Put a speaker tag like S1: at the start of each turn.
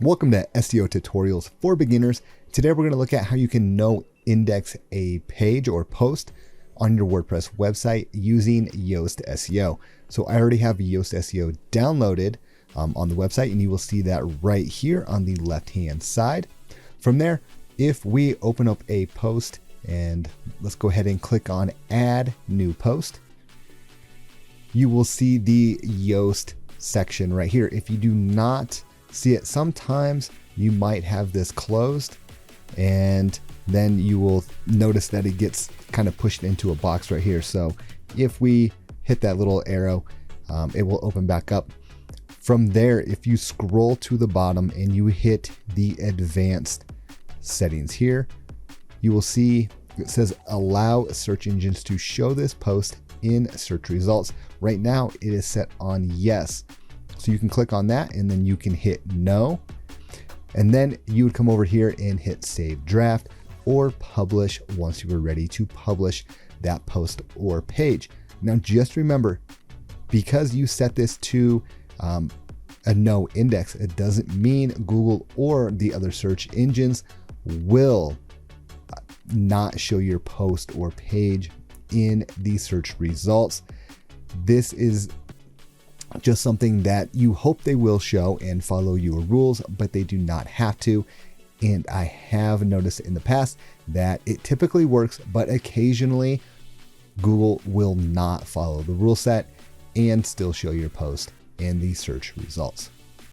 S1: Welcome to SEO Tutorials for Beginners. Today we're going to look at how you can no-index a page or post on your WordPress website using Yoast SEO. So I already have Yoast SEO downloaded on the website, and you will see that right here on the left-hand side. From there, if we open up a post, and let's go ahead and click on Add New Post, you will see the Yoast section right here. If you do not see it, sometimes you might have this closed, and then you will notice that it gets kind of pushed into a box right here. So if we hit that little arrow, it will open back up. From there, if you scroll to the bottom and you hit the advanced settings here, you will see it says allow search engines to show this post in search results. Right now it is set on yes. So you can click on that and then you can hit no. And then you would come over here and hit save draft or publish once you are ready to publish that post or page. Now just remember, because you set this to a no index, it doesn't mean Google or the other search engines will not show your post or page in the search results. This is just something that you hope they will show and follow your rules, but they do not have to. And I have noticed in the past that it typically works, but occasionally Google will not follow the rule set and still show your post in the search results.